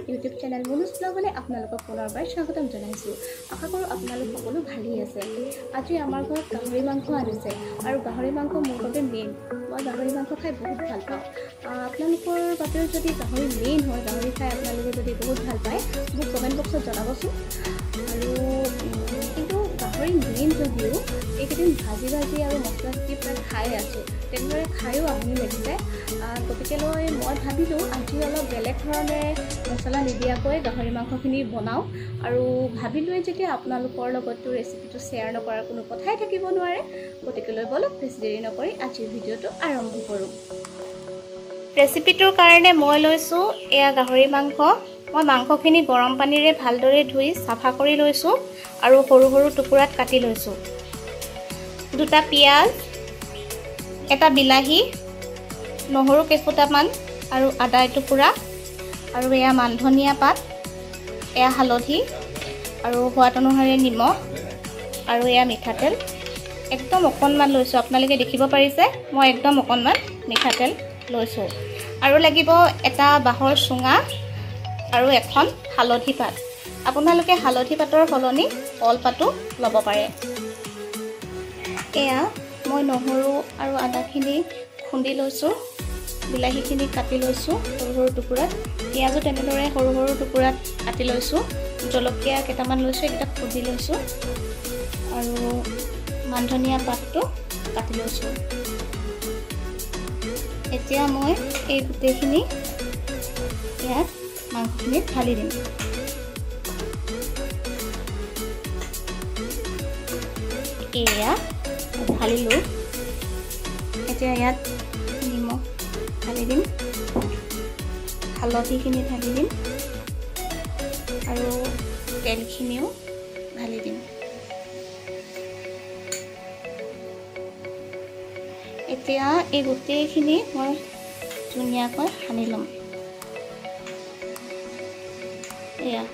মোৰ YouTube channel মুনুজ ব্লগলৈ আপোনালোকক পুনৰবাৰ স্বাগতম জনাইছোঁ। আশা কৰোঁ আপোনালোক সকলো ভালেই আছে। আজি আমাৰ ঘৰত গাহৰি মাংস আনিছে আৰু গাহৰি মাংস মোৰ বাবে মেইন। মই গাহৰি মাংস খাই বহুত ভাল পাওঁ। আপোনালোকৰ বাবেও যদি গাহৰি মেইন হয়, গাহৰি খাই আপোনালোকে যদি বহুত ভাল পায় মোক কমেণ্ট বক্সত জনাবচোন। আৰু কিন্তু গাহৰি মেইন যদিও এইকেইদিন ভাজি আৰু মছলা দি প্ৰায় খাই আছোঁ, তেনেদৰে খায়ো আমনি লাগিছে। গতিকেলৈ মই ভাবিলোঁ আজি অলপ বেলেগ ধৰণে মছলা নিদিয়াকৈ গাহৰি মাংসখিনি বনাওঁ আৰু ভাবিলোঁৱে যেতিয়া আপোনালোকৰ লগতো ৰেচিপিটো শ্বেয়াৰ নকৰাৰ কোনো কথাই থাকিব নোৱাৰে। গতিকেলৈ বলক বেছি দেৰি নকৰি আজিৰ ভিডিঅ'টো আৰম্ভ কৰোঁ। ৰেচিপিটোৰ কাৰণে মই লৈছোঁ এয়া গাহৰি মাংস। মই মাংসখিনি গৰম পানীৰে ভালদৰে ধুই চাফা কৰি লৈছোঁ আৰু সৰু সৰু টুকুৰাত কাটি লৈছোঁ। 2টা পিঁয়াজ, এটা বিলাহী, নহৰু কেইফুটামান আৰু আদা এটুকুৰা আৰু এয়া মান ধনিয়া পাত, এয়া হালধি আৰু সোৱাদ অনুসাৰে নিমখ আৰু এয়া মিঠাতেল। একদম অকণমান লৈছোঁ, আপোনালোকে দেখিব পাৰিছে মই একদম অকণমান মিঠাতেল লৈছোঁ। আৰু লাগিব এটা বাঁহৰ চুঙা আৰু এখন হালধি পাত। আপোনালোকে হালধি পাতৰ সলনি কলপাতো ল'ব পাৰে। এয়া মই নহৰু আৰু আদাখিনি খুন্দি লৈছোঁ, বিলাহীখিনি কাটি লৈছোঁ সৰু সৰু টুকুৰাত, পিঁয়াজো তেনেদৰে সৰু সৰু টুকুৰাত কাটি লৈছোঁ, জলকীয়া কেইটামান লৈছোঁ, এইকেইটা খুন্দি লৈছোঁ আৰু মান ধনিয়া পাতটো কাটি লৈছোঁ। এতিয়া মই এই গোটেইখিনি ইয়াত মাংসখিনিত ঢালি দিম। এয়া ঢালিলোঁ। এতিয়া ইয়াত নিমখ ঢালি দিম, হালধিখিনি ঢালি দিম আৰু তেলখিনিও ঢালি দিম। এতিয়া এই গোটেইখিনি মই ধুনীয়াকৈ সানি ল'ম। এয়া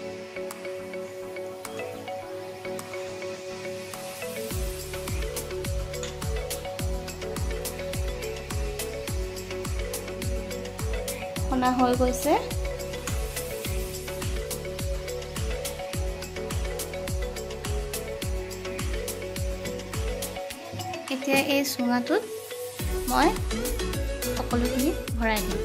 সনা হৈ গৈছে। এতিয়া এই চুঙাটোত মই সকলোখিনি ভৰাই দিম।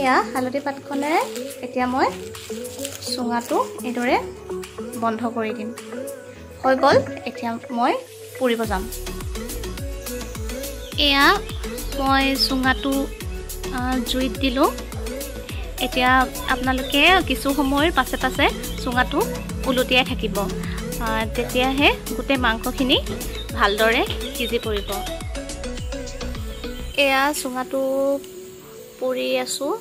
এয়া হালধি পাতখনেৰে এতিয়া মই চুঙাটো এইদৰে বন্ধ কৰি দিম। হৈ গ'ল। এতিয়া মই পুৰিব যাম। এয়া মই চুঙাটো জুইত দিলোঁ। এতিয়া আপোনালোকে কিছু সময়ৰ পাছে পাছে চুঙাটো ওলটিয়াই থাকিব, তেতিয়াহে গোটেই মাংসখিনি ভালদৰে সিজি পৰিব। এয়া চুঙাটো পুৰি আছোঁ।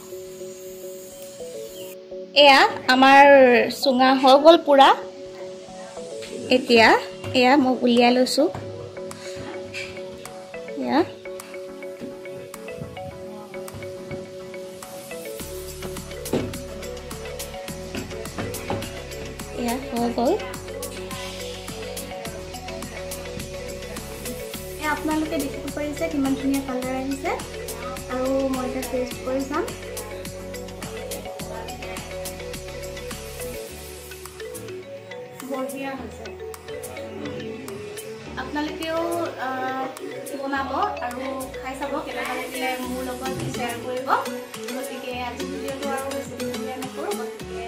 এয়া আমাৰ চুঙা হৈ গ'ল পুৰা। এতিয়া এয়া মই উলিয়াই লৈছোঁ। এয়া হৈ গ'ল। আপোনালোকে দেখিব পাৰিছে কিমান ধুনীয়া কালাৰ আহিছে। আৰু মই এটা টেষ্ট কৰি চাম। বঢ়িয়া হৈছে। আপোনালোকেও বনাব আৰু খাই চাব, কেনেকুৱা লাগিলে মোৰ লগত শ্বেয়াৰ কৰিব। গতিকে আজি ভিডিঅ'টো আৰু বেছি দীঘলীয়া নকৰোঁ, গতিকে